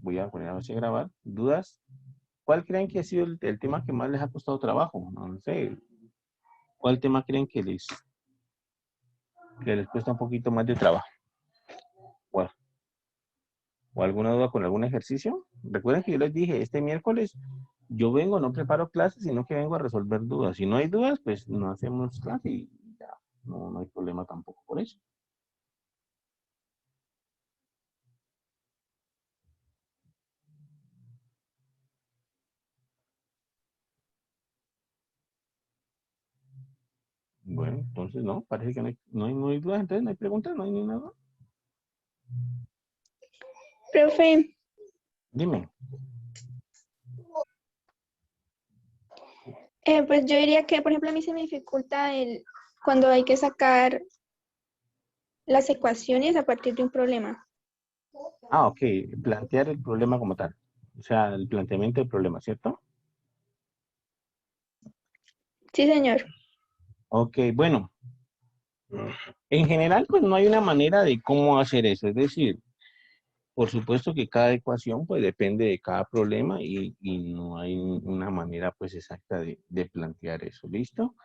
voy a poner a grabar, dudas. ¿Cuál creen que ha sido el tema que más les ha costado trabajo? No sé, ¿cuál tema creen que les cuesta un poquito más de trabajo? ¿O, o alguna duda con algún ejercicio? Recuerden que yo les dije, este miércoles yo vengo, no preparo clases, sino que vengo a resolver dudas. Si no hay dudas, pues no hacemos clase y ya, no hay problema tampoco por eso. Bueno, entonces no, parece que no hay dudas, entonces no hay preguntas, no hay ni nada. Profe, Dime. pues yo diría que, por ejemplo, a mí se me dificulta cuando hay que sacar las ecuaciones a partir de un problema. Ah, ok, plantear el problema como tal. O sea, el planteamiento del problema, ¿cierto? Sí, señor. Ok, bueno, en general, pues no hay una manera de cómo hacer eso. Es decir, por supuesto que cada ecuación, pues depende de cada problema y no hay una manera, pues exacta de plantear eso. ¿Listo?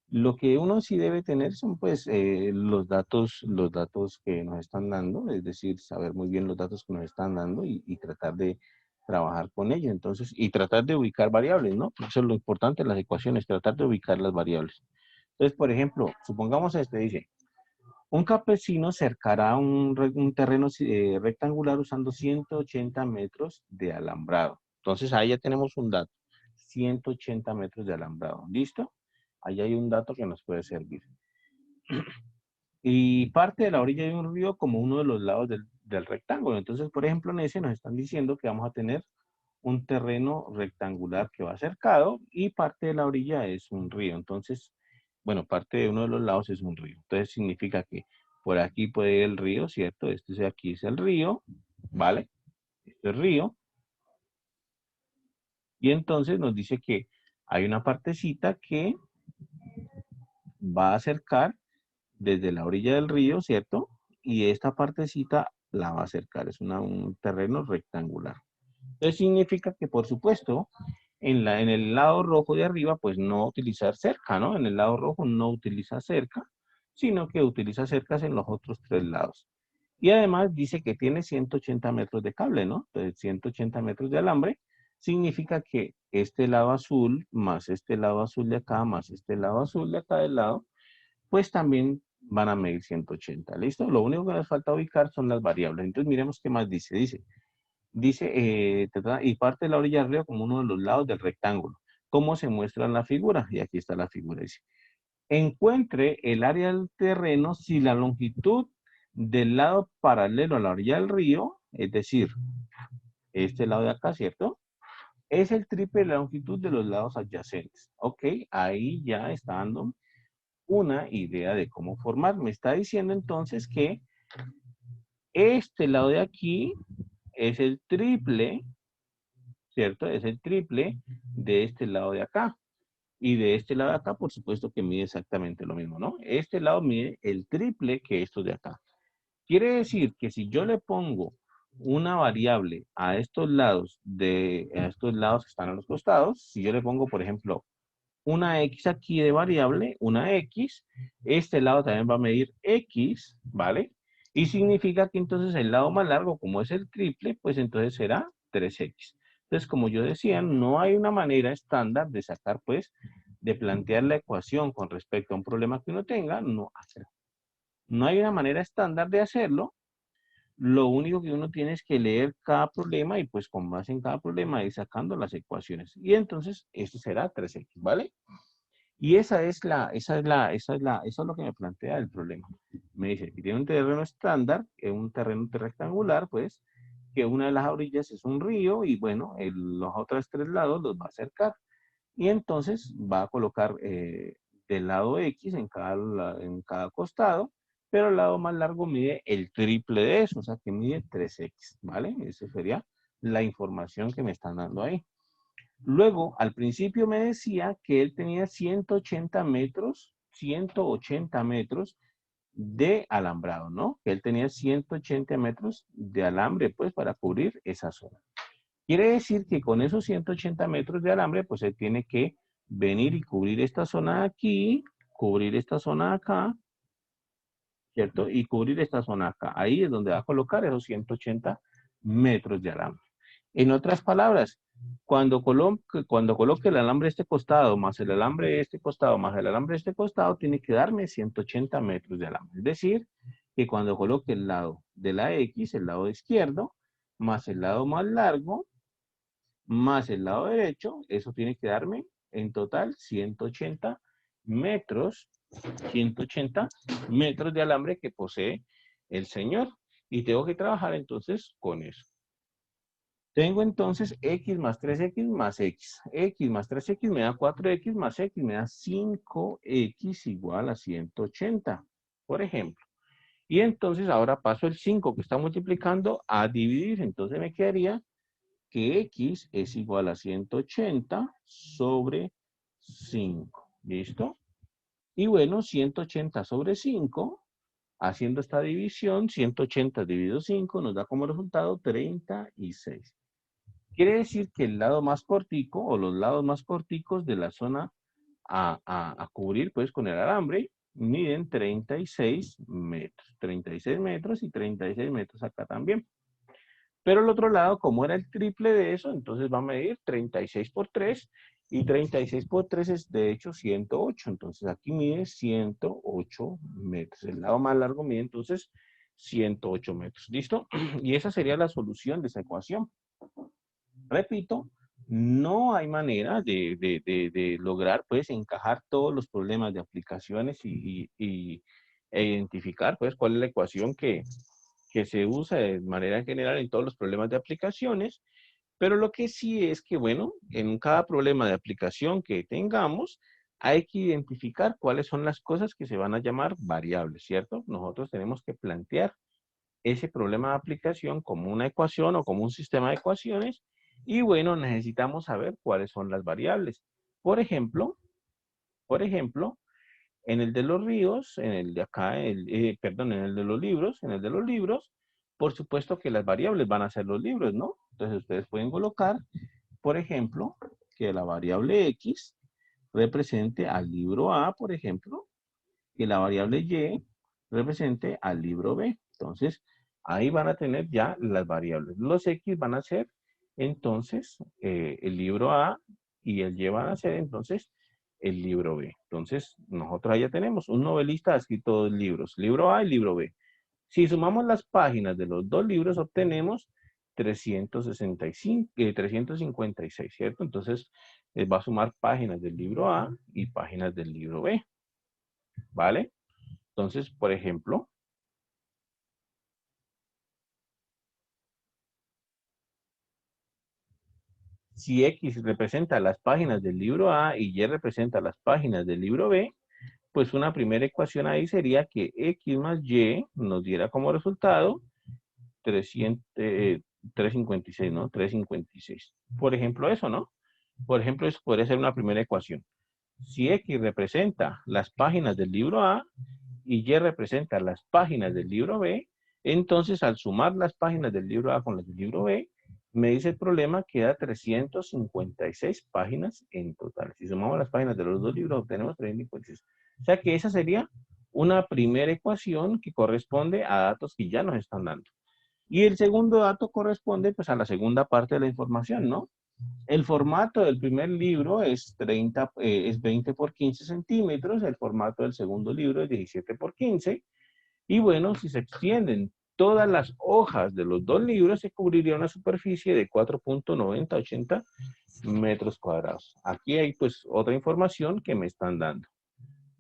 Lo que uno sí debe tener son, pues, los datos que nos están dando, es decir, saber muy bien los datos que nos están dando y tratar de trabajar con ellos. Entonces, y tratar de ubicar variables, ¿no? Eso es lo importante en las ecuaciones, tratar de ubicar las variables. Entonces, por ejemplo, supongamos dice, un campesino cercará un terreno rectangular usando 180 metros de alambrado. Entonces, ahí ya tenemos un dato, 180 metros de alambrado. ¿Listo? Ahí hay un dato que nos puede servir. Y parte de la orilla de un río como uno de los lados del rectángulo. Entonces, por ejemplo, en ese nos están diciendo que vamos a tener un terreno rectangular que va cercado y parte de la orilla es un río. Entonces, bueno, parte de uno de los lados es un río. Entonces significa que por aquí puede ir el río, ¿cierto? Este de aquí es el río, ¿vale? Este es el río. Y entonces nos dice que hay una partecita que va a acercar desde la orilla del río, ¿cierto? Y esta partecita la va a acercar. Es un terreno rectangular. Entonces significa que, por supuesto, en el lado rojo de arriba, pues no utilizar cerca, ¿no? En el lado rojo no utiliza cerca, sino que utiliza cercas en los otros tres lados. Y además dice que tiene 180 metros de cable, ¿no? Entonces 180 metros de alambre significa que este lado azul, más este lado azul de acá, más este lado azul de acá del lado, pues también van a medir 180, ¿listo? Lo único que nos falta ubicar son las variables. Entonces miremos qué más dice. Dice, y parte de la orilla del río como uno de los lados del rectángulo. ¿Cómo se muestra en la figura? Y aquí está la figura. Dice, encuentre el área del terreno si la longitud del lado paralelo a la orilla del río, es decir, este lado de acá, ¿cierto? Es el triple de la longitud de los lados adyacentes. Ok, ahí ya está dando una idea de cómo formar. Me está diciendo entonces que este lado de aquí es el triple, ¿cierto? Es el triple de este lado de acá. Y de este lado de acá, por supuesto que mide exactamente lo mismo, ¿no? Este lado mide el triple que estos de acá. Quiere decir que si yo le pongo una variable a estos lados a estos lados que están a los costados, si yo le pongo, por ejemplo, una X aquí de variable, una X, este lado también va a medir X, ¿vale? Y significa que entonces el lado más largo, como es el triple, pues entonces será 3X. Entonces, como yo decía, no hay una manera estándar de sacar, pues, de plantear la ecuación con respecto a un problema que uno tenga, no hay una manera estándar de hacerlo. Lo único que uno tiene es que leer cada problema y pues con base en cada problema ir sacando las ecuaciones. Y entonces, esto será 3X, ¿vale? Y eso es lo que me plantea el problema. Me dice que tiene un terreno estándar, un terreno rectangular, pues, que una de las orillas es un río y bueno, los otros tres lados los va a acercar. Y entonces va a colocar del lado X en cada costado, pero el lado más largo mide el triple de eso, o sea que mide 3X, ¿vale? Esa sería la información que me están dando ahí. Luego, al principio me decía que él tenía 180 metros de alambrado, ¿no? Que él tenía 180 metros de alambre, pues, para cubrir esa zona. Quiere decir que con esos 180 metros de alambre, pues, él tiene que venir y cubrir esta zona de aquí, cubrir esta zona de acá, ¿cierto? Y cubrir esta zona acá. Ahí es donde va a colocar esos 180 metros de alambre. En otras palabras, cuando coloque el alambre de este costado, más el alambre de este costado, más el alambre de este costado, tiene que darme 180 metros de alambre. Es decir, que cuando coloque el lado de la X, el lado izquierdo, más el lado más largo, más el lado derecho, eso tiene que darme en total 180 metros 180 metros de alambre que posee el señor. Y tengo que trabajar entonces con eso. Tengo entonces x más 3x más x. X más 3x me da 4x más x me da 5x igual a 180, por ejemplo. Y entonces ahora paso el 5 que está multiplicando a dividir. Entonces me quedaría que x es igual a 180 sobre 5. ¿Listo? Y bueno, 180 sobre 5, haciendo esta división, 180 dividido 5 nos da como resultado 36. Quiere decir que el lado más cortico o los lados más corticos de la zona a cubrir pues con el alambre miden 36 metros. 36 metros y 36 metros acá también. Pero el otro lado, como era el triple de eso, entonces va a medir 36 por 3 y 36 por 3 es de hecho 108. Entonces aquí mide 108 metros. El lado más largo mide entonces 108 metros. ¿Listo? Y esa sería la solución de esa ecuación. Repito, no hay manera de lograr pues encajar todos los problemas de aplicaciones e identificar pues cuál es la ecuación que se usa de manera general en todos los problemas de aplicaciones, pero lo que sí es que, bueno, en cada problema de aplicación que tengamos, hay que identificar cuáles son las cosas que se van a llamar variables, ¿cierto? Nosotros tenemos que plantear ese problema de aplicación como una ecuación o como un sistema de ecuaciones, y bueno, necesitamos saber cuáles son las variables. Por ejemplo, en el de los ríos, en el de acá, perdón, en el de los libros, por supuesto que las variables van a ser los libros, ¿no? Entonces ustedes pueden colocar, por ejemplo, que la variable X represente al libro A, por ejemplo, que la variable Y represente al libro B. Entonces, ahí van a tener ya las variables. Los X van a ser, entonces, el libro A y el Y van a ser, entonces, el libro B. Entonces, nosotros ya tenemos un novelista ha escrito dos libros, libro A y libro B. Si sumamos las páginas de los dos libros, obtenemos 356, ¿cierto? Entonces, va a sumar páginas del libro A y páginas del libro B, ¿vale? Entonces, por ejemplo, si X representa las páginas del libro A y Y representa las páginas del libro B, pues una primera ecuación ahí sería que X más Y nos diera como resultado 356, ¿no? 356. Por ejemplo, eso, ¿no? Por ejemplo, eso podría ser una primera ecuación. Si X representa las páginas del libro A y Y representa las páginas del libro B, entonces al sumar las páginas del libro A con las del libro B, me dice el problema que da 356 páginas en total. Si sumamos las páginas de los dos libros, obtenemos 356. O sea que esa sería una primera ecuación que corresponde a datos que ya nos están dando. Y el segundo dato corresponde pues a la segunda parte de la información, ¿no? El formato del primer libro es 20 por 15 centímetros, el formato del segundo libro es 17 por 15, y bueno, si se extienden todas las hojas de los dos libros, se cubriría una superficie de 4.9080 metros cuadrados. Aquí hay pues otra información que me están dando.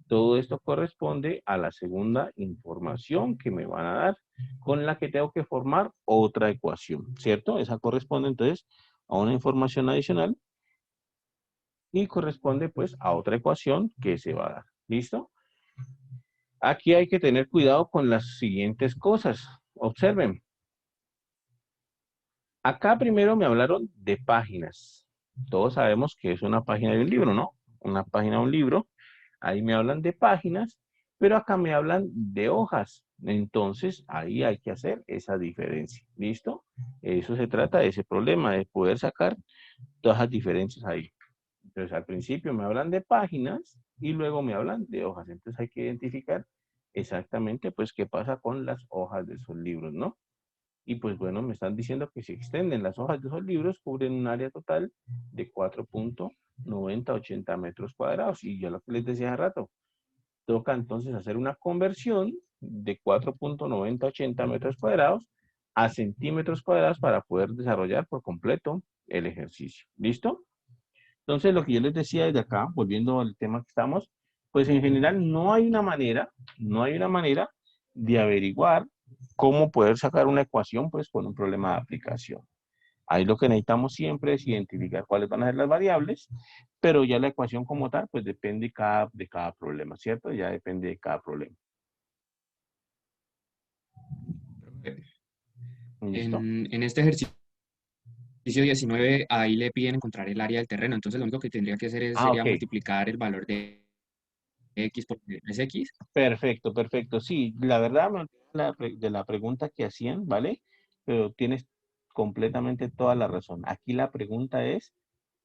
Todo esto corresponde a la segunda información que me van a dar, con la que tengo que formar otra ecuación, ¿cierto? Esa corresponde entonces a una información adicional y corresponde pues a otra ecuación que se va a dar. ¿Listo? Aquí hay que tener cuidado con las siguientes cosas. Observen. Acá primero me hablaron de páginas. Todos sabemos que es una página de un libro, ¿no? Una página de un libro. Ahí me hablan de páginas. pero acá me hablan de hojas. Entonces, ahí hay que hacer esa diferencia. ¿Listo? Eso se trata de ese problema, de poder sacar todas las diferencias ahí. Entonces, al principio me hablan de páginas y luego me hablan de hojas. Entonces, hay que identificar exactamente, pues, qué pasa con las hojas de esos libros, ¿no? Y pues bueno, me están diciendo que si extienden las hojas de esos libros, cubren un área total de 4.9080 metros cuadrados. Y yo lo que les decía hace rato, toca entonces hacer una conversión de 4.9080 metros cuadrados a centímetros cuadrados para poder desarrollar por completo el ejercicio. ¿Listo? Entonces, lo que yo les decía desde acá, volviendo al tema que estamos, pues en general no hay una manera de averiguar cómo poder sacar una ecuación pues con un problema de aplicación. Ahí lo que necesitamos siempre es identificar cuáles van a ser las variables, pero ya la ecuación como tal pues depende de cada problema, ¿cierto? Ya depende de cada problema. ¿Listo? En este ejercicio 19, ahí le piden encontrar el área del terreno. Entonces, lo único que tendría que hacer Ah, sería ok. multiplicar el valor de x por 3x. Perfecto, perfecto. Sí, la verdad me olvidé de la pregunta que hacían, ¿vale? Pero tienes completamente toda la razón. Aquí la pregunta es,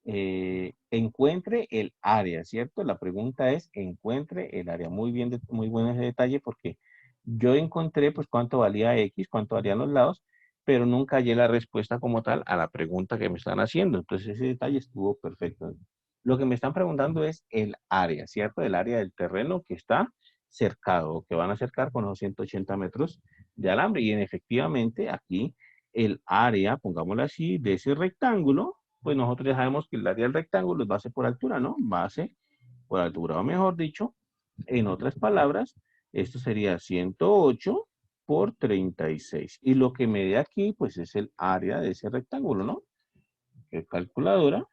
encuentre el área, ¿cierto? La pregunta es, encuentre el área. Muy bien, muy buen ese detalle porque yo encontré, pues, cuánto valía X, cuánto valían los lados, pero nunca hallé la respuesta como tal a la pregunta que me están haciendo. Entonces, ese detalle estuvo perfecto. Lo que me están preguntando es el área, ¿cierto? El área del terreno que está cercado, que van a cercar con los 180 metros de alambre. Y efectivamente aquí el área, pongámoslo así, de ese rectángulo, pues nosotros ya sabemos que el área del rectángulo es base por altura, ¿no? Base por altura, o mejor dicho, en otras palabras, esto sería 108 por 36. Y lo que me dé aquí, pues es el área de ese rectángulo, ¿no? Que calculadora,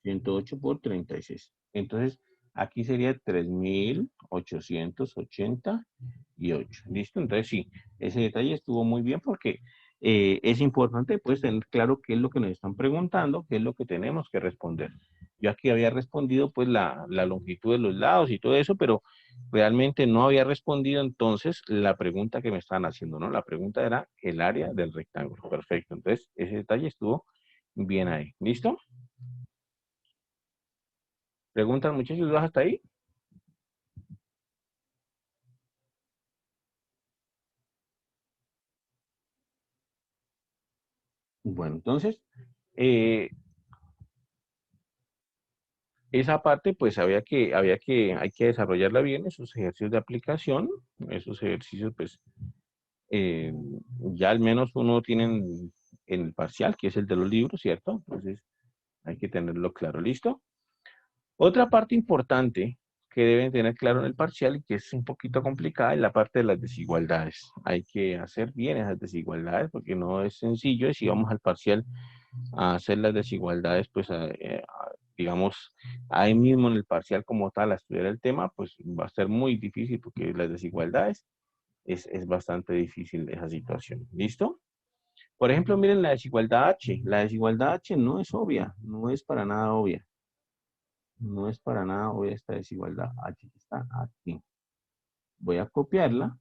108 por 36. Entonces, aquí sería 3.888. ¿Listo? Entonces, sí, ese detalle estuvo muy bien porque es importante, pues, tener claro qué es lo que nos están preguntando, qué es lo que tenemos que responder. Yo aquí había respondido, pues, la longitud de los lados y todo eso, pero realmente no había respondido entonces la pregunta que me estaban haciendo, ¿no? La pregunta era el área del rectángulo. Perfecto. Entonces, ese detalle estuvo bien ahí. ¿Listo? ¿Preguntas, muchachos? ¿Vas hasta ahí? Bueno, entonces, eh, esa parte, pues hay que desarrollarla bien, esos ejercicios de aplicación, esos ejercicios, pues, eh, ya al menos uno tienen en el parcial, que es el de los libros, ¿cierto? Entonces, hay que tenerlo claro, ¿listo? Otra parte importante que deben tener claro en el parcial y que es un poquito complicada es la parte de las desigualdades. Hay que hacer bien esas desigualdades porque no es sencillo y si vamos al parcial a hacer las desigualdades, pues digamos, ahí mismo en el parcial como tal, a estudiar el tema, pues va a ser muy difícil porque las desigualdades es bastante difícil esa situación. ¿Listo? Por ejemplo, miren la desigualdad H. La desigualdad H no es obvia, no es para nada obvia. No es para nada obvia esta desigualdad H que está aquí. Voy a copiarla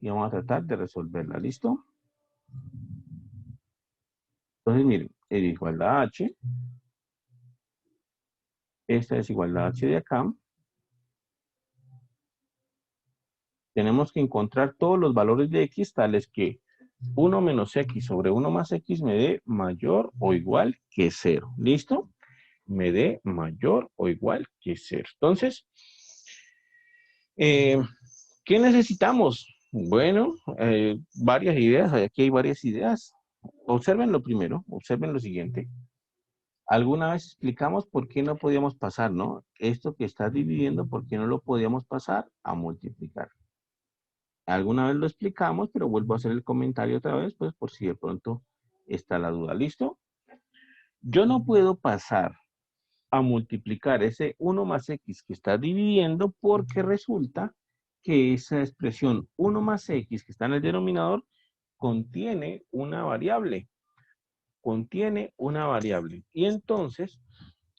y vamos a tratar de resolverla. ¿Listo? Entonces, miren, desigualdad H, esta desigualdad H de acá, tenemos que encontrar todos los valores de X tales que 1 menos X sobre 1 más X me dé mayor o igual que 0. ¿Listo? Me dé mayor o igual que 0. Entonces, eh, ¿qué necesitamos? Bueno, varias ideas. Aquí hay varias ideas. Observen lo primero, observen lo siguiente. Alguna vez explicamos por qué no podíamos pasar, ¿no? Esto que está dividiendo, ¿por qué no lo podíamos pasar a multiplicar? Alguna vez lo explicamos, pero vuelvo a hacer el comentario otra vez, pues por si de pronto está la duda. ¿Listo? Yo no puedo pasar a multiplicar ese 1 más x que está dividiendo porque resulta que esa expresión 1 más x que está en el denominador contiene una variable. Contiene una variable. Y entonces,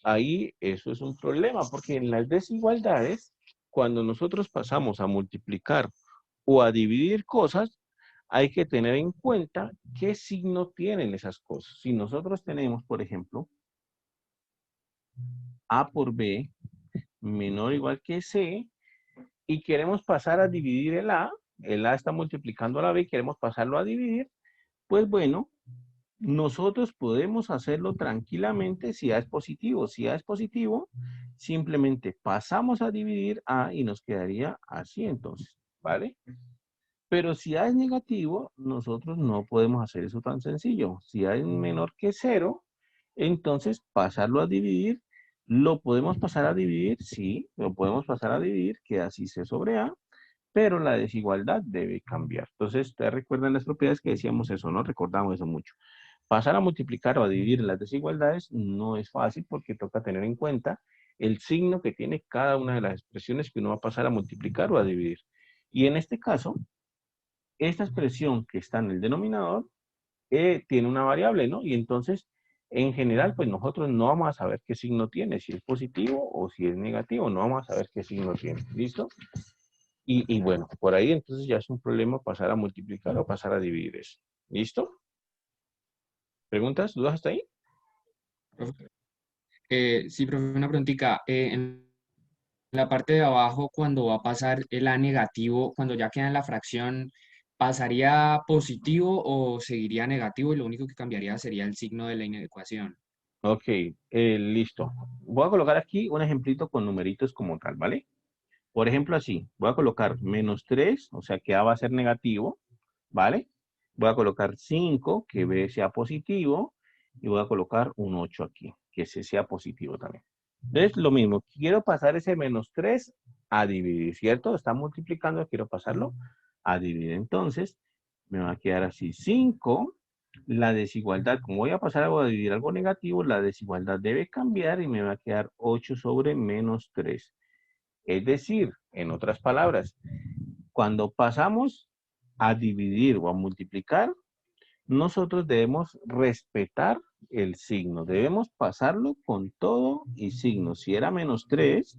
ahí eso es un problema porque en las desigualdades cuando nosotros pasamos a multiplicar o a dividir cosas, hay que tener en cuenta qué signo tienen esas cosas. Si nosotros tenemos, por ejemplo, A por B menor o igual que C, y queremos pasar a dividir el A está multiplicando a la B, queremos pasarlo a dividir, pues bueno, nosotros podemos hacerlo tranquilamente si A es positivo. Si A es positivo, simplemente pasamos a dividir A y nos quedaría así entonces, ¿vale? Pero si A es negativo, nosotros no podemos hacer eso tan sencillo. Si A es menor que 0, entonces pasarlo a dividir, ¿lo podemos pasar a dividir? Sí, lo podemos pasar a dividir, queda así C sobre A, pero la desigualdad debe cambiar. Entonces, ustedes recuerdan las propiedades que decíamos eso, ¿no? Recordamos eso mucho. Pasar a multiplicar o a dividir las desigualdades no es fácil porque toca tener en cuenta el signo que tiene cada una de las expresiones que uno va a pasar a multiplicar o a dividir. Y en este caso, esta expresión que está en el denominador tiene una variable, ¿no? Y entonces, en general, pues nosotros no vamos a saber qué signo tiene, si es positivo o si es negativo, no vamos a saber qué signo tiene, ¿listo? Y bueno, por ahí entonces ya es un problema pasar a multiplicar o pasar a dividir eso. ¿Listo? ¿Preguntas? ¿Dudas hasta ahí? Profe. Sí, profe, una preguntita. En la parte de abajo, cuando va a pasar el A negativo, cuando ya queda en la fracción, ¿pasaría positivo o seguiría negativo? Y lo único que cambiaría sería el signo de la inecuación. Ok, listo. Voy a colocar aquí un ejemplito con numeritos como tal, ¿vale? Por ejemplo, así, voy a colocar menos 3, o sea que A va a ser negativo, ¿vale? Voy a colocar 5, que B sea positivo, y voy a colocar un 8 aquí, que C sea positivo también. Entonces, lo mismo, quiero pasar ese menos 3 a dividir, ¿cierto? Está multiplicando, quiero pasarlo a dividir. Entonces, me va a quedar así, 5, la desigualdad, como voy a pasar a dividir algo negativo, la desigualdad debe cambiar y me va a quedar 8 sobre menos 3. Es decir, en otras palabras, cuando pasamos a dividir o a multiplicar, nosotros debemos respetar el signo. Debemos pasarlo con todo y signo. Si era menos 3,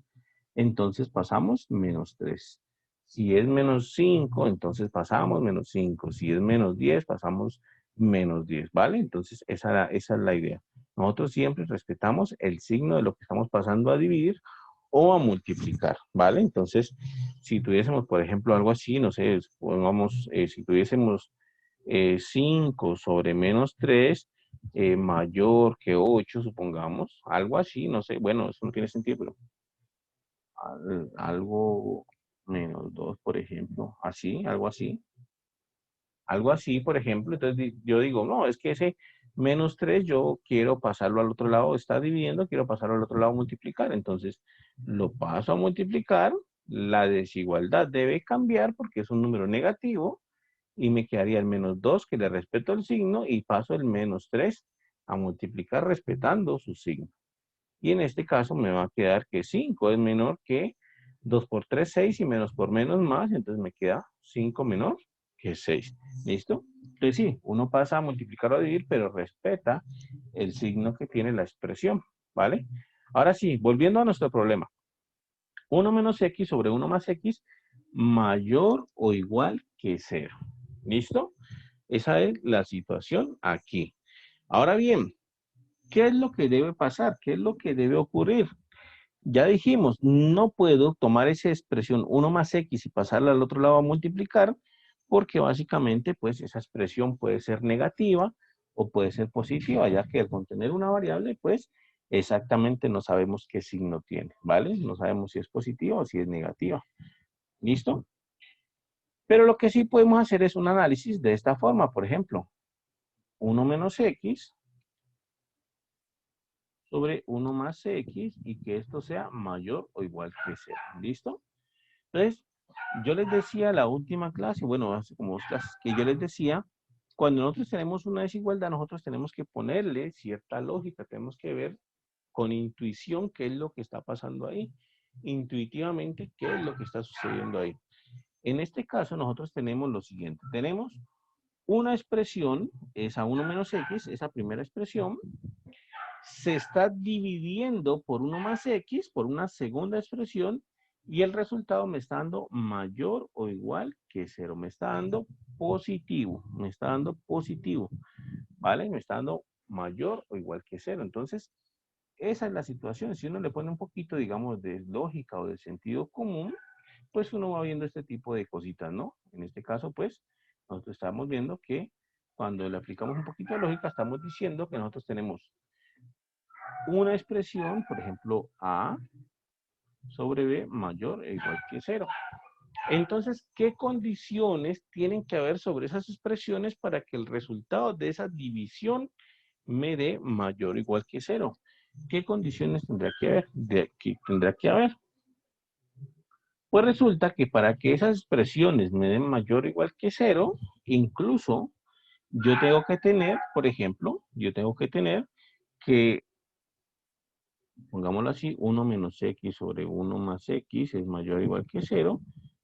entonces pasamos menos 3. Si es menos 5, entonces pasamos menos 5. Si es menos 10, pasamos menos 10, ¿vale? Entonces esa es la idea. Nosotros siempre respetamos el signo de lo que estamos pasando a dividir o a multiplicar, ¿vale? Entonces, si tuviésemos, por ejemplo, algo así, no sé, pongamos, si tuviésemos 5 sobre menos 3 mayor que 8, supongamos, algo así, no sé, bueno, eso no tiene sentido, pero algo menos 2, por ejemplo, así, algo así. Algo así, por ejemplo, entonces yo digo, no, es que ese menos 3 yo quiero pasarlo al otro lado, está dividiendo, quiero pasarlo al otro lado a multiplicar. Entonces, lo paso a multiplicar, la desigualdad debe cambiar porque es un número negativo y me quedaría el menos 2 que le respeto el signo y paso el menos 3 a multiplicar respetando su signo. Y en este caso me va a quedar que 5 es menor que 2 por 3, 6 y menos por menos más, entonces me queda 5 menor que 6. ¿Listo? Entonces sí, uno pasa a multiplicar o a dividir, pero respeta el signo que tiene la expresión, ¿vale? Ahora sí, volviendo a nuestro problema. 1 menos x sobre 1 más x mayor o igual que 0. ¿Listo? Esa es la situación aquí. Ahora bien, ¿qué es lo que debe pasar? ¿Qué es lo que debe ocurrir? Ya dijimos, no puedo tomar esa expresión 1 más x y pasarla al otro lado a multiplicar, porque básicamente pues esa expresión puede ser negativa o puede ser positiva, ya que al contener una variable pues exactamente no sabemos qué signo tiene, ¿vale? No sabemos si es positiva o si es negativa. ¿Listo? Pero lo que sí podemos hacer es un análisis de esta forma, por ejemplo, 1 menos x sobre 1 más x y que esto sea mayor o igual que 0. ¿Listo? Entonces, yo les decía la última clase, bueno, hace como 2 clases, que yo les decía, cuando nosotros tenemos una desigualdad, nosotros tenemos que ponerle cierta lógica, tenemos que ver con intuición qué es lo que está pasando ahí, intuitivamente qué es lo que está sucediendo ahí. En este caso, nosotros tenemos lo siguiente, tenemos una expresión, esa 1 menos x, esa primera expresión, se está dividiendo por 1 más x, por una segunda expresión, Y el resultado me está dando mayor o igual que 0. Me está dando positivo. Me está dando positivo. ¿Vale? Me está dando mayor o igual que 0. Entonces, esa es la situación. Si uno le pone un poquito, digamos, de lógica o de sentido común, pues uno va viendo este tipo de cositas, ¿no? En este caso, pues, nosotros estamos viendo que cuando le aplicamos un poquito de lógica, estamos diciendo que nosotros tenemos una expresión, por ejemplo, A sobre B mayor o igual que 0. Entonces, ¿qué condiciones tienen que haber sobre esas expresiones para que el resultado de esa división me dé mayor o igual que 0? ¿Qué condiciones tendrá que haber? Tendrá que haber. Pues resulta que para que esas expresiones me den mayor o igual que 0, incluso yo tengo que tener, por ejemplo, yo tengo que tener que, pongámoslo así, 1 menos x sobre 1 más x es mayor o igual que 0,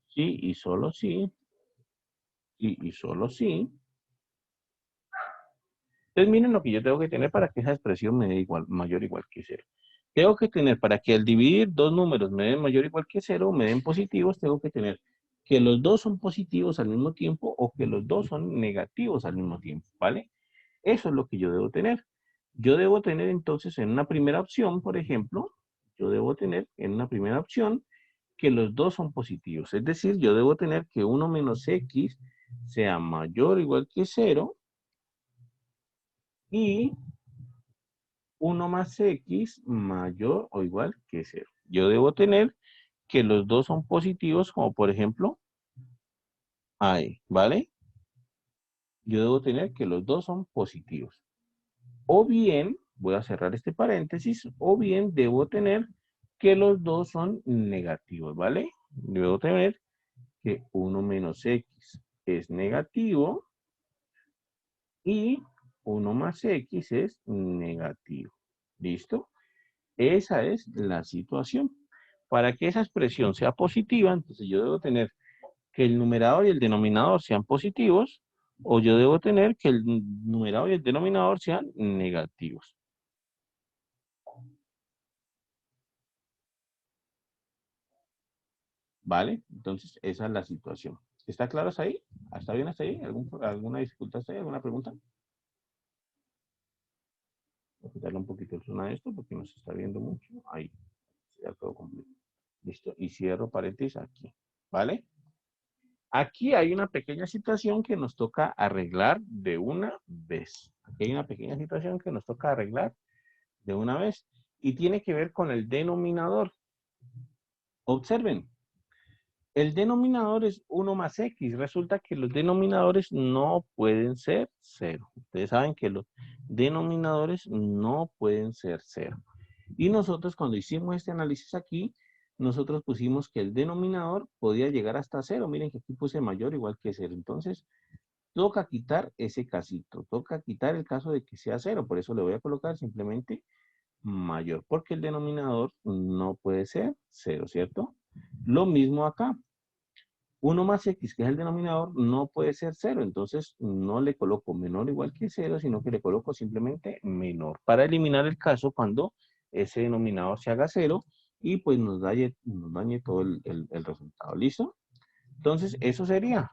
sí y solo sí, y solo sí. Entonces miren lo que yo tengo que tener para que esa expresión me dé igual, mayor o igual que 0. Tengo que tener, para que al dividir dos números me den mayor o igual que 0, me den positivos, tengo que tener que los dos son positivos al mismo tiempo o que los dos son negativos al mismo tiempo, ¿vale? Eso es lo que yo debo tener. Yo debo tener entonces en una primera opción, por ejemplo, yo debo tener en una primera opción que los dos son positivos. Es decir, yo debo tener que 1 menos x sea mayor o igual que 0 y 1 más x mayor o igual que 0. Yo debo tener que los dos son positivos, como por ejemplo, ahí, ¿vale? Yo debo tener que los dos son positivos. O bien, voy a cerrar este paréntesis, o bien debo tener que los dos son negativos, ¿vale? Debo tener que 1 menos x es negativo y 1 más x es negativo. ¿Listo? Esa es la situación. Para que esa expresión sea positiva, entonces yo debo tener que el numerador y el denominador sean positivos, o yo debo tener que el numerador y el denominador sean negativos. ¿Vale? Entonces, esa es la situación. ¿Está claro hasta ahí? ¿Está bien hasta ahí? ¿Alguna dificultad hasta ahí? ¿Alguna pregunta? Voy a quitarle un poquito el zoom a esto porque nos está viendo mucho. Ahí. Ya todo completo. Listo. Y cierro paréntesis aquí. ¿Vale? Aquí hay una pequeña situación que nos toca arreglar de una vez. Aquí hay una pequeña situación que nos toca arreglar de una vez. Y tiene que ver con el denominador. Observen. El denominador es 1 más x. Resulta que los denominadores no pueden ser 0. Ustedes saben que los denominadores no pueden ser 0. Y nosotros cuando hicimos este análisis aquí, nosotros pusimos que el denominador podía llegar hasta 0. Miren que aquí puse mayor igual que 0. Entonces, toca quitar ese casito. Toca quitar el caso de que sea 0. Por eso le voy a colocar simplemente mayor. Porque el denominador no puede ser 0, ¿cierto? Lo mismo acá. 1 más x, que es el denominador, no puede ser 0. Entonces, no le coloco menor o igual que 0, sino que le coloco simplemente menor. Para eliminar el caso cuando ese denominador se haga 0 y pues nos dañe todo el resultado. ¿Listo? Entonces, eso sería.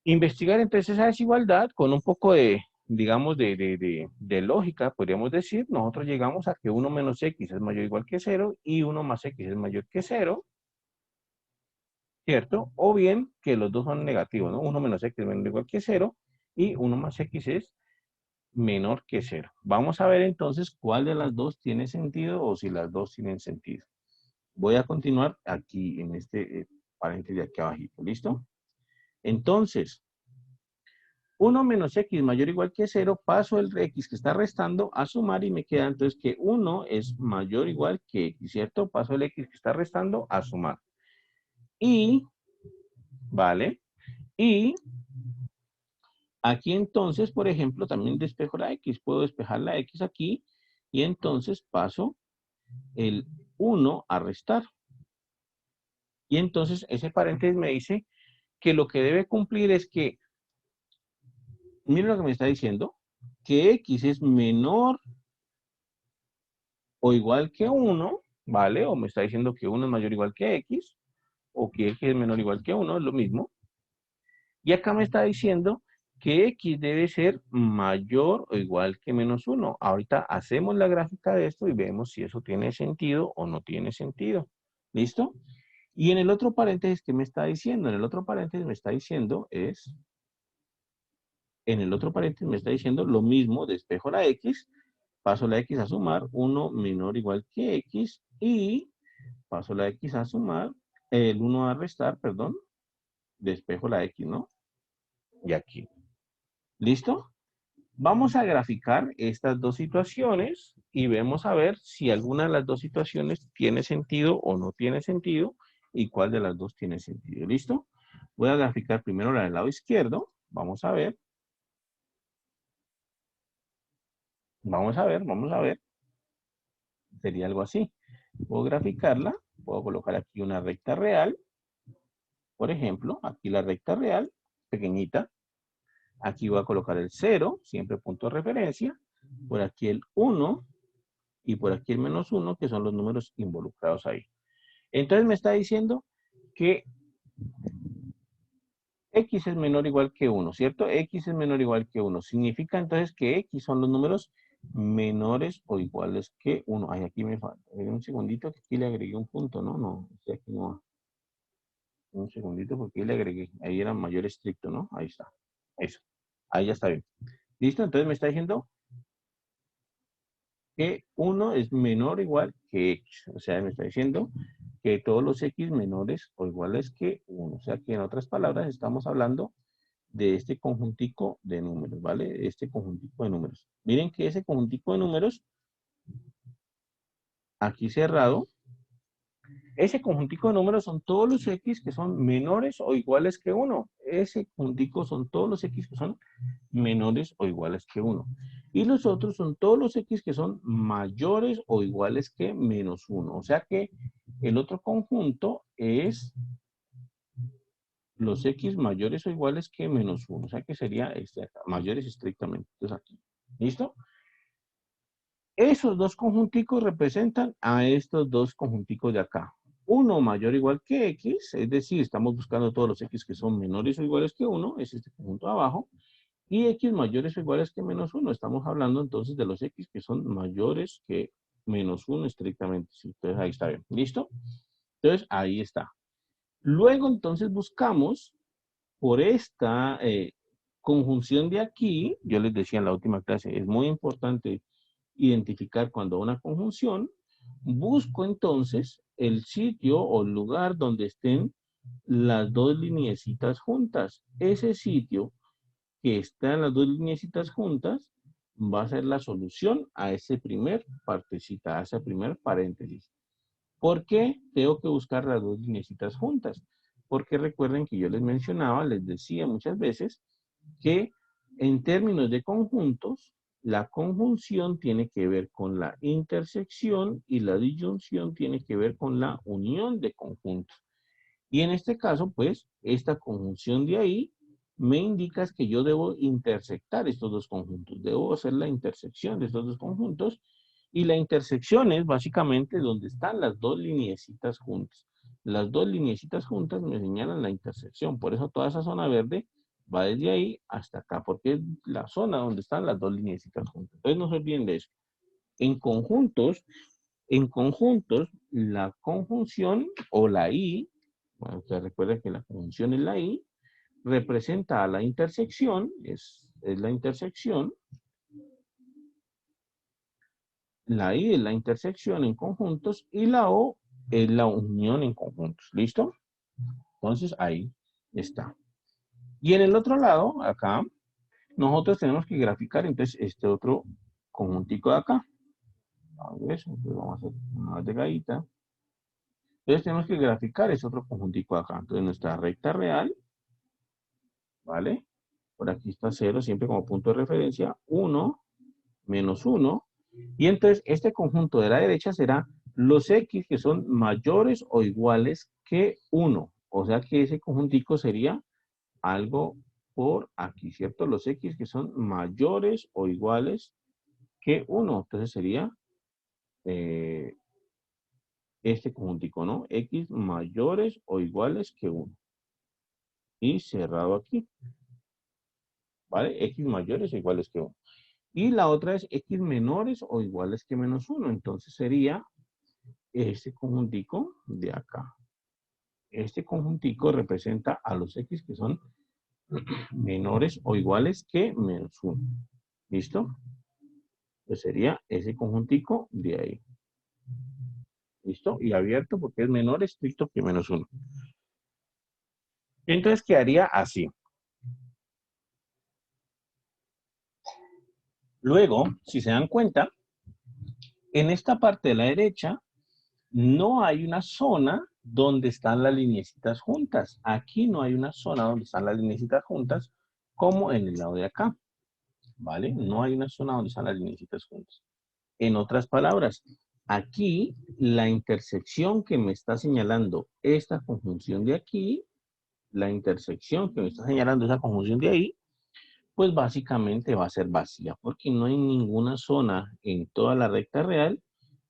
Investigar entonces esa desigualdad con un poco de, digamos, de lógica, podríamos decir. Nosotros llegamos a que 1 menos x es mayor o igual que 0 y 1 más x es mayor que 0. ¿Cierto? O bien que los dos son negativos, ¿no? 1 menos x es menor o igual que 0 y 1 más x es menor que 0. Vamos a ver entonces cuál de las dos tiene sentido o si las dos tienen sentido. Voy a continuar aquí en este paréntesis de aquí abajito, ¿listo? Entonces, 1 menos x mayor o igual que 0, paso el x que está restando a sumar y me queda entonces que 1 es mayor o igual que x, ¿cierto? Paso el x que está restando a sumar. Y, ¿vale? Y aquí entonces, por ejemplo, también despejo la x. Puedo despejar la x aquí y entonces paso el 1 a restar. Y entonces ese paréntesis me dice que lo que debe cumplir es que, miren lo que me está diciendo, que x es menor o igual que 1, ¿vale? O me está diciendo que 1 es mayor o igual que X, o que X es menor o igual que 1, es lo mismo. Y acá me está diciendo que X debe ser mayor o igual que menos 1. Ahorita hacemos la gráfica de esto y vemos si eso tiene sentido o no tiene sentido. ¿Listo? Y en el otro paréntesis, ¿qué me está diciendo? En el otro paréntesis me está diciendo en el otro paréntesis me está diciendo lo mismo, despejo la X, paso la X a sumar, 1 menor o igual que X, y paso la X a sumar, el 1 a restar, perdón, despejo la X, ¿no? Y aquí. ¿Listo? Vamos a graficar estas dos situaciones y vemos a ver si alguna de las dos situaciones tiene sentido o no tiene sentido y cuál de las dos tiene sentido. ¿Listo? Voy a graficar primero la del lado izquierdo. Vamos a ver. Vamos a ver. Sería algo así. Puedo graficarla. Puedo colocar aquí una recta real. Por ejemplo, aquí la recta real, pequeñita. Aquí voy a colocar el 0, siempre punto de referencia. Por aquí el 1 y por aquí el menos 1, que son los números involucrados ahí. Entonces me está diciendo que X es menor o igual que 1, ¿cierto? X es menor o igual que 1. Significa entonces que X son los números menores o iguales que 1. Ay, aquí me falta. Un segundito, que aquí le agregué un punto, ¿no? No, aquí no va. Un segundito, porque ahí le agregué. Ahí era mayor estricto, ¿no? Ahí está. Eso. Ahí ya está bien. ¿Listo? Entonces me está diciendo que 1 es menor o igual que X. O sea, me está diciendo que todos los X menores o iguales que 1. O sea que en otras palabras estamos hablando de este conjuntico de números, ¿vale? Este conjuntico de números. Miren que ese conjuntico de números, aquí cerrado, ese conjuntico de números son todos los X que son menores o iguales que 1. Ese conjuntico son todos los X que son menores o iguales que 1. Y los otros son todos los X que son mayores o iguales que menos 1. O sea que el otro conjunto es los X mayores o iguales que menos 1. O sea que sería este acá, mayores estrictamente. Entonces aquí. ¿Listo? Esos dos conjunticos representan a estos dos conjunticos de acá. Uno mayor o igual que X, es decir, estamos buscando todos los X que son menores o iguales que 1, es este conjunto de abajo. Y X mayores o iguales que menos 1. Estamos hablando entonces de los X que son mayores que menos 1 estrictamente. Sí, entonces ahí está bien. ¿Listo? Entonces ahí está. Luego entonces buscamos por esta conjunción de aquí. Yo les decía en la última clase, es muy importante identificar cuando una conjunción. Busco entonces el sitio o lugar donde estén las dos lineecitas juntas. Ese sitio que está en las dos lineecitas juntas va a ser la solución a ese primer partecita, a ese primer paréntesis. ¿Por qué tengo que buscar las dos lineecitas juntas? Porque recuerden que yo les mencionaba, les decía muchas veces, que en términos de conjuntos, la conjunción tiene que ver con la intersección y la disyunción tiene que ver con la unión de conjuntos. Y en este caso, pues, esta conjunción de ahí me indica que yo debo intersectar estos dos conjuntos. Debo hacer la intersección de estos dos conjuntos. Y la intersección es básicamente donde están las dos lineecitas juntas. Las dos lineecitas juntas me señalan la intersección. Por eso toda esa zona verde va desde ahí hasta acá, porque es la zona donde están las dos lineecitas juntas. Entonces no se olviden de eso. En conjuntos, la conjunción o la I, bueno, usted recuerda que la conjunción es la I, representa a la intersección, es la intersección. La I es la intersección en conjuntos y la O es la unión en conjuntos. ¿Listo? Entonces ahí está. Y en el otro lado, acá, nosotros tenemos que graficar entonces este otro conjuntico de acá. A ver, entonces vamos a hacer una más delgadita. Entonces tenemos que graficar ese otro conjuntico de acá. Entonces nuestra recta real, ¿vale? Por aquí está 0, siempre como punto de referencia. 1, menos 1. Y entonces este conjunto de la derecha será los X que son mayores o iguales que 1. O sea que ese conjuntico sería algo por aquí, ¿cierto? Los X que son mayores o iguales que 1. Entonces sería este conjuntico, ¿no? X mayores o iguales que 1. Y cerrado aquí, ¿vale? X mayores o iguales que 1. Y la otra es X menores o iguales que menos 1. Entonces sería este conjuntico de acá. Este conjuntico representa a los X que son menores o iguales que menos 1. ¿Listo? Pues sería ese conjuntico de ahí. ¿Listo? Y abierto porque es menor estricto que menos 1. Entonces quedaría así. Luego, si se dan cuenta, en esta parte de la derecha no hay una zona donde están las lineecitas juntas. Aquí no hay una zona donde están las lineecitas juntas como en el lado de acá. ¿Vale? No hay una zona donde están las lineecitas juntas. En otras palabras, aquí la intersección que me está señalando esta conjunción de aquí, la intersección que me está señalando esa conjunción de ahí, pues básicamente va a ser vacía, porque no hay ninguna zona en toda la recta real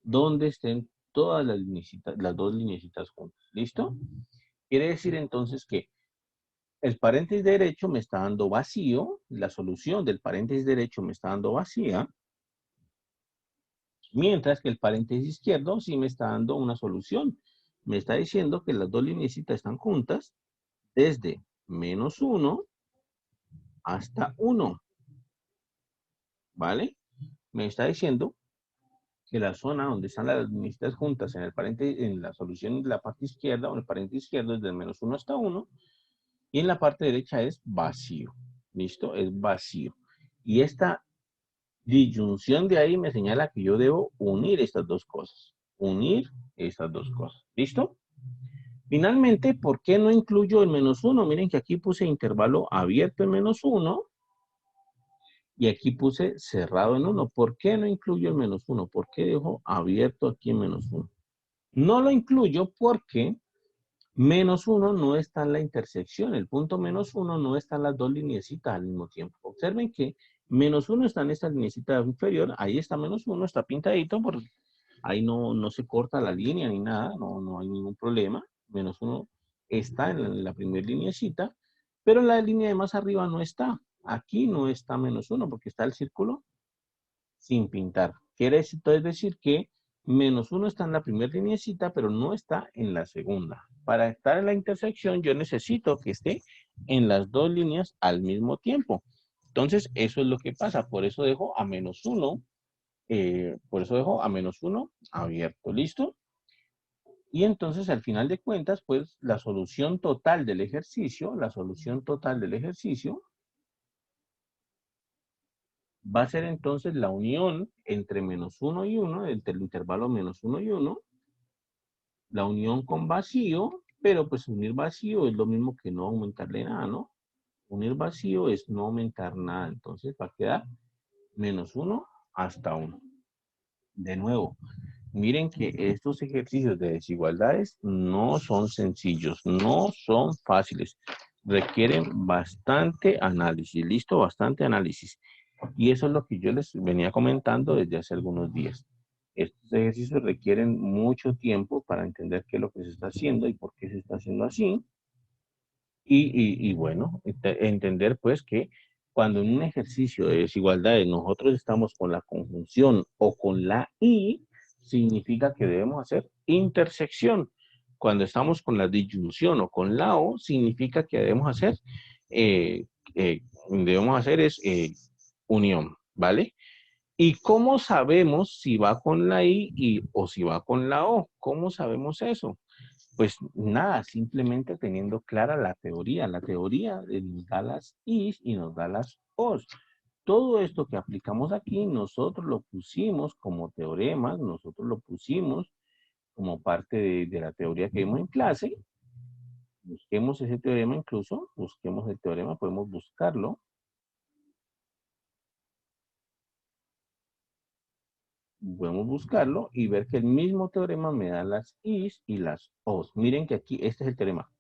donde estén todas las dos lineecitas juntas. ¿Listo? Quiere decir entonces que el paréntesis derecho me está dando vacío, la solución del paréntesis derecho me está dando vacía, mientras que el paréntesis izquierdo sí me está dando una solución. Me está diciendo que las dos lineecitas están juntas desde menos 1 hasta 1. ¿Vale? Me está diciendo que la zona donde están las lineecitas juntas en el paréntesis, en la solución de la parte izquierda o en el paréntesis izquierdo es de menos 1 hasta 1 y en la parte derecha es vacío. ¿Listo? Es vacío. Y esta disyunción de ahí me señala que yo debo unir estas dos cosas. Unir estas dos cosas. ¿Listo? Finalmente, ¿por qué no incluyo el menos 1? Miren que aquí puse intervalo abierto en menos 1 y aquí puse cerrado en 1. ¿Por qué no incluyo el menos 1? ¿Por qué dejo abierto aquí en menos 1? No lo incluyo porque menos 1 no está en la intersección. El punto menos 1 no está en las dos lineecitas al mismo tiempo. Observen que menos 1 está en esta linecita inferior. Ahí está menos 1, está pintadito. Porque ahí no se corta la línea ni nada. No hay ningún problema. Menos 1 está en la primera lineecita. Pero la línea de más arriba no está. Aquí no está menos 1 porque está el círculo sin pintar. Quiere entonces decir que menos 1 está en la primera lineecita, pero no está en la segunda. Para estar en la intersección, yo necesito que esté en las dos líneas al mismo tiempo. Entonces, eso es lo que pasa. Por eso dejo a menos 1, por eso dejo a menos 1 abierto. ¿Listo? Y entonces, al final de cuentas, pues, la solución total del ejercicio va a ser entonces la unión entre menos 1 y 1, entre el intervalo menos 1 y 1, la unión con vacío, pero pues unir vacío es lo mismo que no aumentarle nada, ¿no? Unir vacío es no aumentar nada, entonces va a quedar menos 1 hasta 1. De nuevo, miren que estos ejercicios de desigualdades no son sencillos, no son fáciles, requieren bastante análisis, ¿listo? Bastante análisis. Y eso es lo que yo les venía comentando desde hace algunos días. Estos ejercicios requieren mucho tiempo para entender qué es lo que se está haciendo y por qué se está haciendo así. Y bueno, entender pues que cuando en un ejercicio de desigualdades nosotros estamos con la conjunción o con la y, significa que debemos hacer intersección. Cuando estamos con la disyunción o con la o, significa que eh, debemos hacer unión, ¿vale? ¿Y cómo sabemos si va con la I o si va con la O? ¿Cómo sabemos eso? Pues nada, simplemente teniendo clara la teoría. La teoría nos da las Is y nos da las Os. Todo esto que aplicamos aquí, nosotros lo pusimos como teoremas, nosotros lo pusimos como parte de la teoría que vimos en clase. Busquemos ese teorema incluso, busquemos el teorema, podemos buscarlo. Podemos buscarlo y ver que el mismo teorema me da las Is y las Os. Miren que aquí, este es el teorema.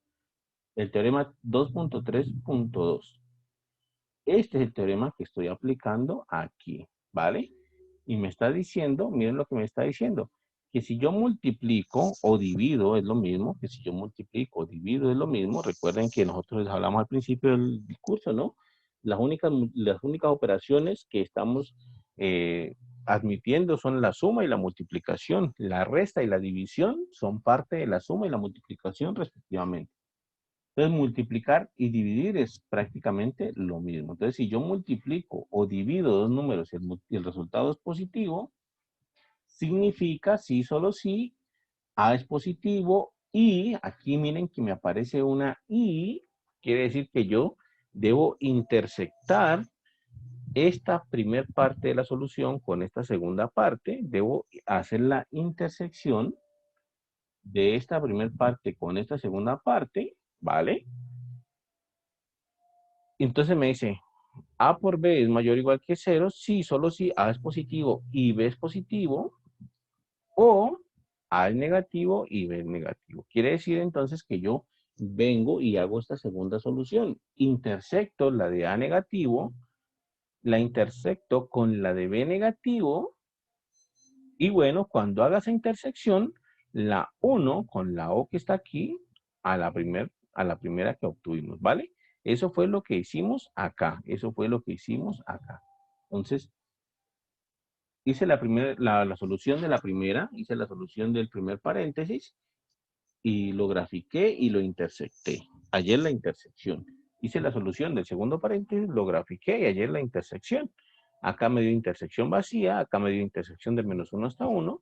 El teorema 2.3.2. Este es el teorema que estoy aplicando aquí, ¿vale? Y me está diciendo, miren lo que me está diciendo. que si yo multiplico o divido es lo mismo, que si yo multiplico o divido es lo mismo. Recuerden que nosotros les hablamos al principio del curso, ¿no? Las únicas operaciones que estamos admitiendo son la suma y la multiplicación. La resta y la división son parte de la suma y la multiplicación respectivamente. Entonces, multiplicar y dividir es prácticamente lo mismo. Entonces, si yo multiplico o divido dos números y el resultado es positivo, significa sí, solo sí, A es positivo y aquí miren que me aparece una y, quiere decir que yo debo intersectar esta primer parte de la solución con esta segunda parte. Debo hacer la intersección de esta primera parte con esta segunda parte, ¿vale? Entonces me dice, A por B es mayor o igual que 0, sí, solo si A es positivo y B es positivo, o A es negativo y B es negativo. Quiere decir entonces que yo vengo y hago esta segunda solución. Intersecto la de A negativo, la intersecto con la de B negativo, y bueno, cuando haga esa intersección, la 1 con la O que está aquí a la primera que obtuvimos, ¿vale? Eso fue lo que hicimos acá. Eso fue lo que hicimos acá. Entonces, hice la solución de la primera, hice la solución del primer paréntesis y lo grafiqué y lo intersecté. Ayer la intersección. Hice la solución del segundo paréntesis, lo grafiqué y ayer la intersección. Acá me dio intersección vacía, acá me dio intersección del -1 hasta 1.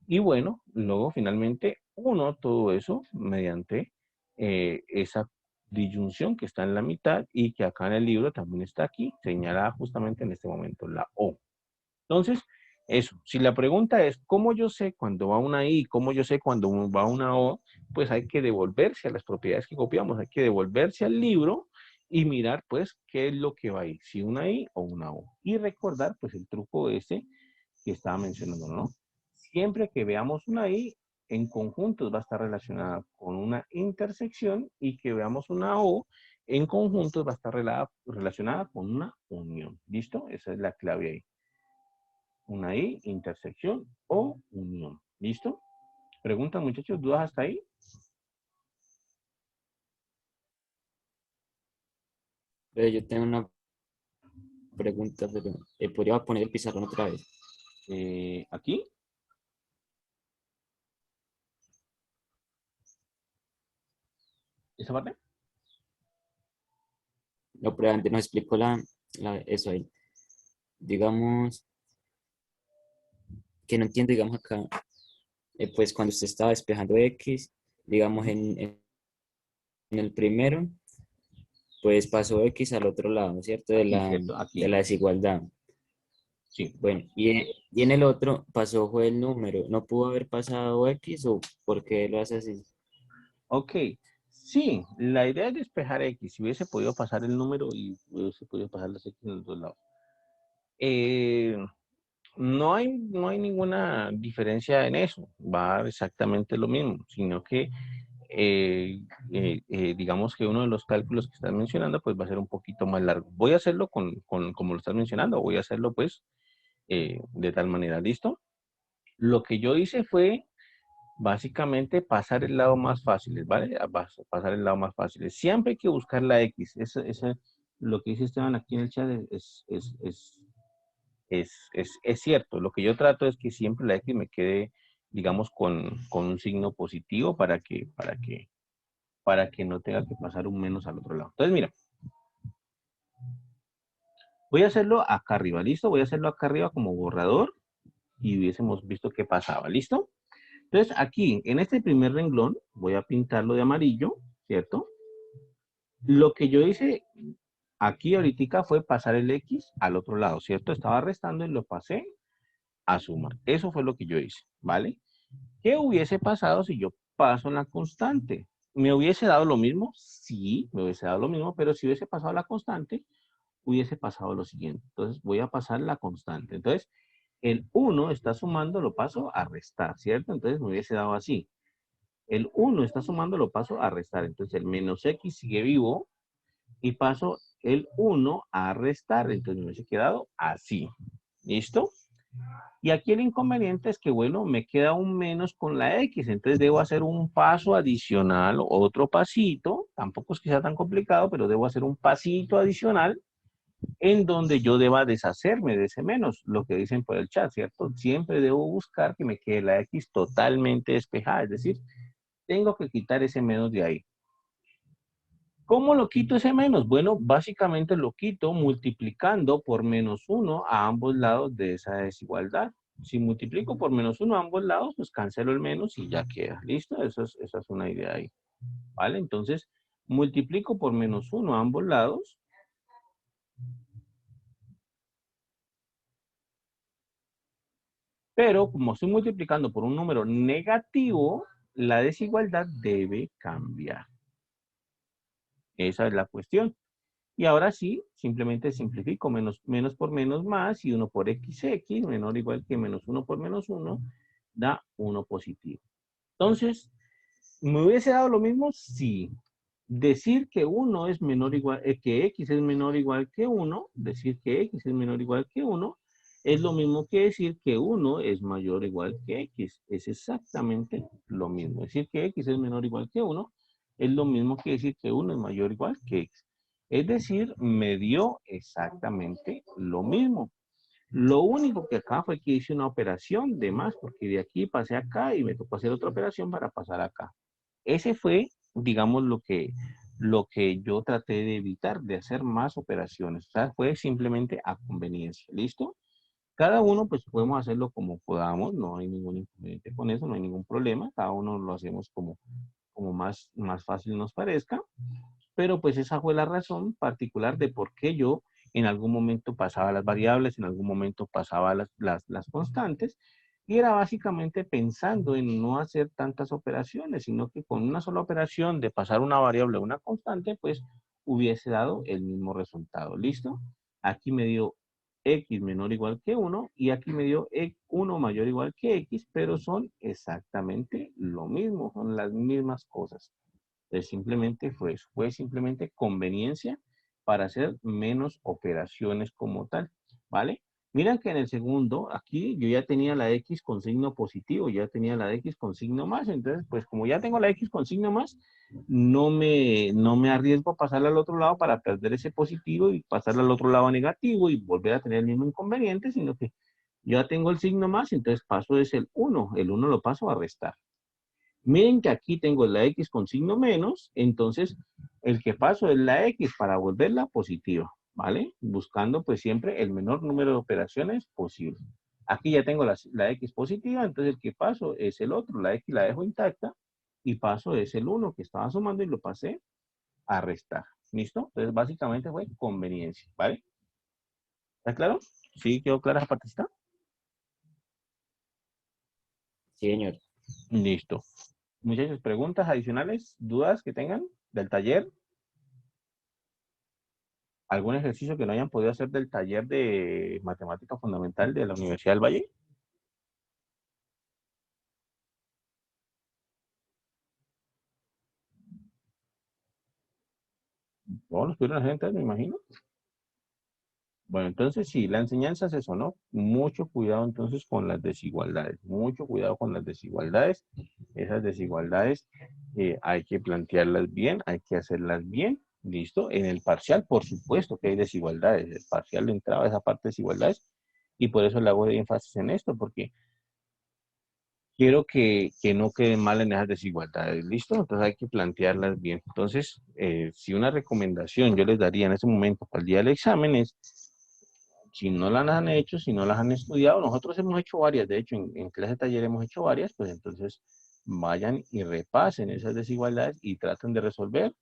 Y bueno, luego finalmente uno todo eso mediante esa disyunción que está en la mitad y que acá en el libro también está aquí, señalada justamente en este momento, la O. Entonces, eso. Si la pregunta es, ¿cómo yo sé cuando va una I? ¿Cómo yo sé cuando va una O? Pues hay que devolverse a las propiedades que copiamos, hay que devolverse al libro y mirar, pues, qué es lo que va ahí, si una I o una O. Y recordar, pues, el truco ese que estaba mencionando, ¿no? Siempre que veamos una I, en conjuntos va a estar relacionada con una intersección y que veamos una O, en conjuntos va a estar relacionada con una unión. ¿Listo? Esa es la clave ahí. Una I, intersección o unión. ¿Listo? ¿Preguntas, muchachos? ¿Dudas hasta ahí? Pero yo tengo una pregunta, pero ¿podría poner el pizarrón otra vez? ¿Aquí? ¿Esa parte? No, pero antes nos explicó eso ahí. Digamos, que no entiendo, digamos acá, pues cuando usted estaba despejando X, digamos en el primero, pues pasó X al otro lado, ¿cierto? Aquí, ¿cierto? De Aquí. la desigualdad. Sí. Bueno, y en el otro pasó fue el número. ¿No pudo haber pasado X o por qué lo hace así? Ok. Sí, la idea es despejar X. Si hubiese podido pasar el número y hubiese podido pasar las X en los dos lados. No hay ninguna diferencia en eso. Va exactamente lo mismo, sino que digamos que uno de los cálculos que estás mencionando pues va a ser un poquito más largo. Voy a hacerlo como lo estás mencionando, voy a hacerlo pues de tal manera, ¿listo? Lo que yo hice fue básicamente pasar el lado más fácil, ¿vale? Pasar el lado más fácil. Siempre hay que buscar la X. Lo que dice Esteban aquí en el chat es cierto. Lo que yo trato es que siempre la X me quede, digamos, con un signo positivo para que no tenga que pasar un menos al otro lado. Entonces, mira, voy a hacerlo acá arriba, ¿listo? Voy a hacerlo acá arriba como borrador y hubiésemos visto qué pasaba, ¿listo? Entonces, aquí, en este primer renglón, voy a pintarlo de amarillo, ¿cierto? Lo que yo hice aquí ahorita fue pasar el X al otro lado, ¿cierto? Estaba restando y lo pasé a sumar. Eso fue lo que yo hice, ¿vale? ¿Qué hubiese pasado si yo paso la constante? ¿Me hubiese dado lo mismo? Sí, me hubiese dado lo mismo, pero si hubiese pasado la constante, hubiese pasado lo siguiente. Entonces voy a pasar la constante. Entonces, el 1 está sumando, lo paso a restar, ¿cierto? Entonces me hubiese dado así. El 1 está sumando, lo paso a restar. Entonces el menos X sigue vivo y paso el 1 a restar. Entonces me hubiese quedado así. ¿Listo? Y aquí el inconveniente es que, bueno, me queda un menos con la X, entonces debo hacer un paso adicional, otro pasito, tampoco es que sea tan complicado, pero debo hacer un pasito adicional en donde yo deba deshacerme de ese menos, lo que dicen por el chat, ¿cierto? Siempre debo buscar que me quede la X totalmente despejada, es decir, tengo que quitar ese menos de ahí. ¿Cómo lo quito ese menos? Bueno, básicamente lo quito multiplicando por -1 a ambos lados de esa desigualdad. Si multiplico por -1 a ambos lados, pues cancelo el menos y ya queda. ¿Listo? Esa es una idea ahí. ¿Vale? Entonces, multiplico por -1 a ambos lados. Pero como estoy multiplicando por un número negativo, la desigualdad debe cambiar. Esa es la cuestión. Y ahora sí, simplemente simplifico menos por menos más y 1 por xx menor o igual que -1 por -1 da 1 positivo. Entonces, ¿me hubiese dado lo mismo? Sí. Decir que 1 es menor o igual, que x es menor o igual que 1, decir que x es menor o igual que 1, es lo mismo que decir que 1 es mayor o igual que x. Es exactamente lo mismo. Decir que x es menor o igual que 1 es lo mismo que decir que 1 es mayor o igual que x. Es decir, me dio exactamente lo mismo. Lo único que acá fue que hice una operación de más, porque de aquí pasé acá y me tocó hacer otra operación para pasar acá. Ese fue, digamos, lo que yo traté de evitar, de hacer más operaciones. O sea, fue simplemente a conveniencia. ¿Listo? Cada uno, pues podemos hacerlo como podamos, no hay ningún inconveniente con eso, no hay ningún problema. Cada uno lo hacemos como más fácil nos parezca. Pero pues esa fue la razón particular de por qué yo en algún momento pasaba las variables, en algún momento pasaba las constantes, y era básicamente pensando en no hacer tantas operaciones, sino que con una sola operación de pasar una variable a una constante, pues hubiese dado el mismo resultado. ¿Listo? Aquí me dio x menor o igual que 1 y aquí me dio 1 mayor o igual que x, pero son exactamente lo mismo, son las mismas cosas. Entonces, simplemente fue eso, fue simplemente conveniencia para hacer menos operaciones como tal, ¿vale? Miren que en el segundo, aquí yo ya tenía la X con signo positivo, ya tenía la X con signo más, entonces pues como ya tengo la X con signo más, no me arriesgo a pasarla al otro lado para perder ese positivo y pasarla al otro lado negativo y volver a tener el mismo inconveniente, sino que ya tengo el signo más, entonces paso es el 1 lo paso a restar. Miren que aquí tengo la X con signo menos, entonces el que paso es la X para volverla positiva, ¿vale? Buscando pues siempre el menor número de operaciones posible. Aquí ya tengo la X positiva, entonces el que paso es el otro, la X la dejo intacta y paso es el 1 que estaba sumando y lo pasé a restar. ¿Listo? Entonces básicamente fue conveniencia, ¿vale? ¿Está claro? ¿Sí quedó clara esa partecita? Sí, señor. Listo. Muchachos, preguntas adicionales, dudas que tengan del taller. ¿Algún ejercicio que no hayan podido hacer del taller de matemática fundamental de la Universidad del Valle? Todos los pudieron hacer entonces, me imagino. Bueno, entonces sí, la enseñanza es eso, ¿no? Mucho cuidado entonces con las desigualdades, mucho cuidado con las desigualdades. Esas desigualdades hay que plantearlas bien, hay que hacerlas bien, ¿listo? En el parcial, por supuesto que hay desigualdades, el parcial le entraba esa parte de desigualdades y por eso le hago de énfasis en esto, porque quiero que no queden mal en esas desigualdades, ¿listo? Entonces hay que plantearlas bien. Entonces, si una recomendación yo les daría en ese momento para el día del examen es, si no las han hecho, si no las han estudiado, nosotros hemos hecho varias, de hecho, en clase de taller hemos hecho varias, pues entonces vayan y repasen esas desigualdades y traten de resolver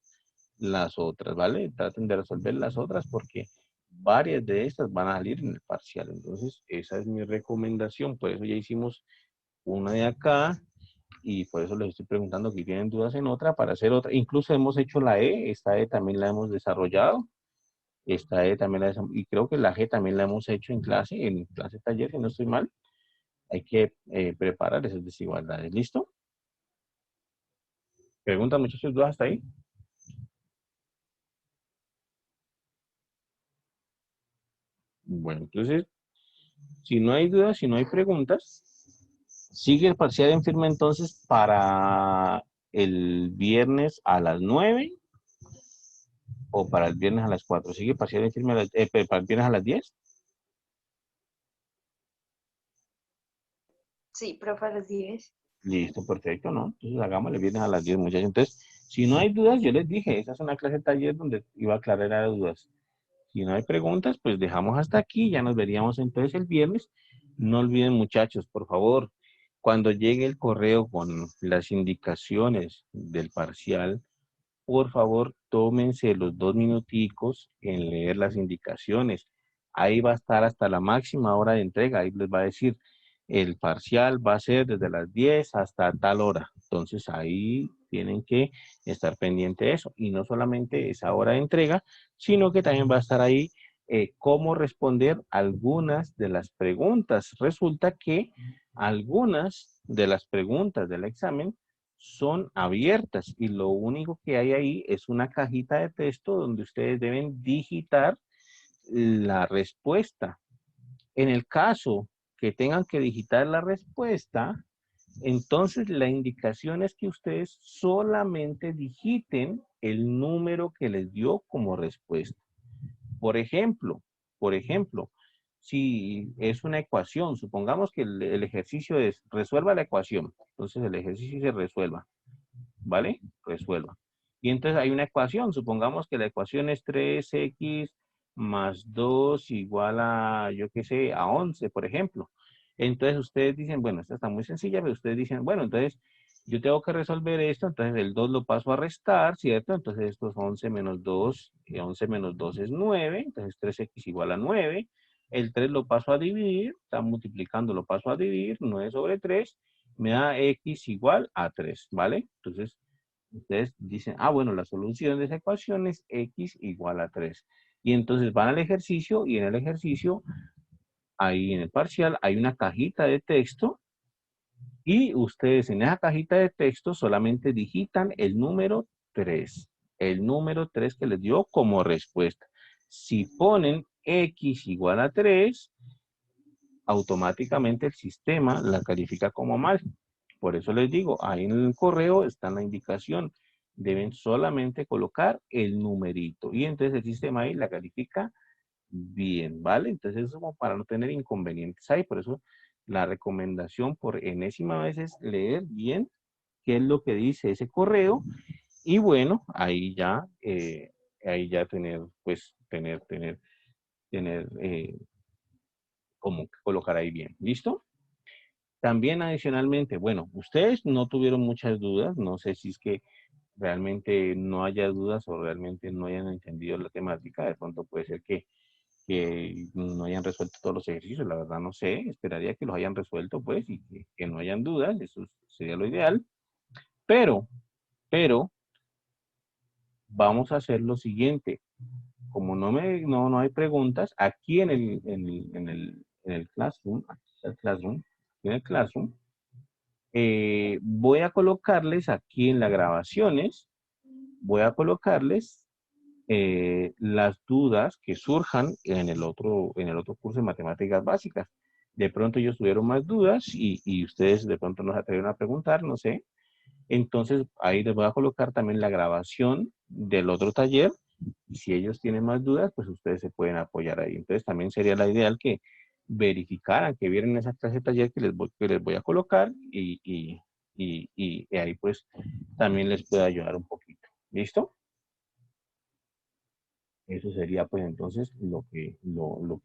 las otras, ¿vale? Traten de resolver las otras porque varias de estas van a salir en el parcial. Entonces, esa es mi recomendación. Por eso ya hicimos una de acá y por eso les estoy preguntando si tienen dudas en otra para hacer otra. Incluso hemos hecho la E, esta E también la hemos desarrollado. Esta E también y creo que la G también la hemos hecho en clase taller, si no estoy mal. Hay que preparar esas desigualdades. ¿Listo? ¿Preguntas, muchachos, dudas hasta ahí? Bueno, entonces Si no hay dudas, si no hay preguntas, sigue el parcial en firme entonces para el viernes a las 9 o para el viernes a las 4. ¿Sigue parcial en firme para el viernes a las 10? Sí, profe, a las 10. Listo, perfecto, ¿no? Entonces hagámosle viernes a las 10, muchachos. Entonces, si no hay dudas, yo les dije, esa es una clase de taller donde iba a aclarar las dudas. Si no hay preguntas, pues dejamos hasta aquí. Ya nos veríamos entonces el viernes. No olviden, muchachos, por favor, cuando llegue el correo con las indicaciones del parcial, por favor, tómense los 2 minuticos en leer las indicaciones. Ahí va a estar hasta la máxima hora de entrega. Ahí les va a decir, el parcial va a ser desde las 10 hasta tal hora. Entonces, ahí tienen que estar pendiente de eso. Y no solamente esa hora de entrega, sino que también va a estar ahí cómo responder algunas de las preguntas. Resulta que algunas de las preguntas del examen son abiertas y lo único que hay ahí es una cajita de texto donde ustedes deben digitar la respuesta. En el caso que tengan que digitar la respuesta, entonces la indicación es que ustedes solamente digiten el número que les dio como respuesta. Por ejemplo, si es una ecuación, supongamos que el ejercicio es resuelva la ecuación. Entonces el ejercicio se resuelva. ¿Vale? Resuelva. Y entonces hay una ecuación. Supongamos que la ecuación es 3x más 2 igual a, yo qué sé, a 11, por ejemplo. Entonces ustedes dicen, bueno, esta está muy sencilla, pero ustedes dicen, bueno, entonces yo tengo que resolver esto, entonces el 2 lo paso a restar, ¿cierto? Entonces esto es 11 menos 2, y 11 menos 2 es 9, entonces 3x igual a 9. El 3 lo paso a dividir, está multiplicando, lo paso a dividir, 9 sobre 3, me da x igual a 3, ¿vale? Entonces, ustedes dicen, ah, bueno, la solución de esa ecuación es x igual a 3. Y entonces van al ejercicio y en el ejercicio, ahí en el parcial, hay una cajita de texto y ustedes en esa cajita de texto solamente digitan el número 3. El número 3 que les dio como respuesta. Si ponen x igual a 3, automáticamente el sistema la califica como mal. Por eso les digo, ahí en el correo está la indicación. Deben solamente colocar el numerito. Y entonces el sistema ahí la califica bien, ¿vale? Entonces eso como para no tener inconvenientes ahí. Por eso la recomendación por enésima vez es leer bien qué es lo que dice ese correo. Y bueno, ahí ya tener, pues, como que colocar ahí bien. ¿Listo? También adicionalmente, bueno, ustedes no tuvieron muchas dudas, no sé si es que realmente no haya dudas o realmente no hayan entendido la temática, de pronto puede ser que no hayan resuelto todos los ejercicios, la verdad no sé, esperaría que los hayan resuelto pues y que no hayan dudas, eso sería lo ideal, pero, pero, vamos a hacer lo siguiente, como no hay preguntas, aquí en el Classroom, aquí está el Classroom, en el Classroom, voy a colocarles aquí en las grabaciones, voy a colocarles las dudas que surjan en el otro curso de matemáticas básicas. De pronto ellos tuvieron más dudas y ustedes de pronto nos atrevieron a preguntar, no sé. Entonces ahí les voy a colocar también la grabación del otro taller. Y si ellos tienen más dudas, pues ustedes se pueden apoyar ahí. Entonces también sería la ideal que verificaran, que vieran esa clase de taller que les voy a colocar y ahí pues también les puede ayudar un poquito. ¿Listo? Eso sería pues entonces lo que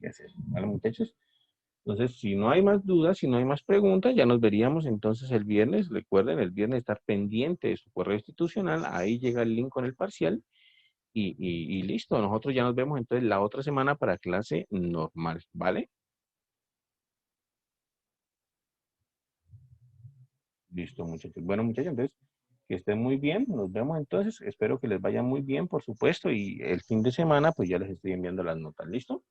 hacer. ¿Vale, muchachos? Entonces, si no hay más dudas, si no hay más preguntas, ya nos veríamos entonces el viernes. Recuerden, el viernes estar pendiente de su correo institucional. Ahí llega el link con el parcial y listo. Nosotros ya nos vemos entonces la otra semana para clase normal. ¿Vale? Listo, muchachos. Bueno, muchachos, entonces que estén muy bien. Nos vemos entonces. Espero que les vaya muy bien, por supuesto. Y el fin de semana, pues ya les estoy enviando las notas. ¿Listo?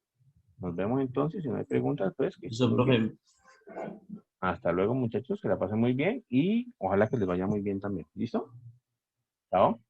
Nos vemos entonces. Si no hay preguntas, pues que estén Eso, muy profe. bien. Hasta luego, muchachos. Que la pasen muy bien y ojalá que les vaya muy bien también. ¿Listo? Chao.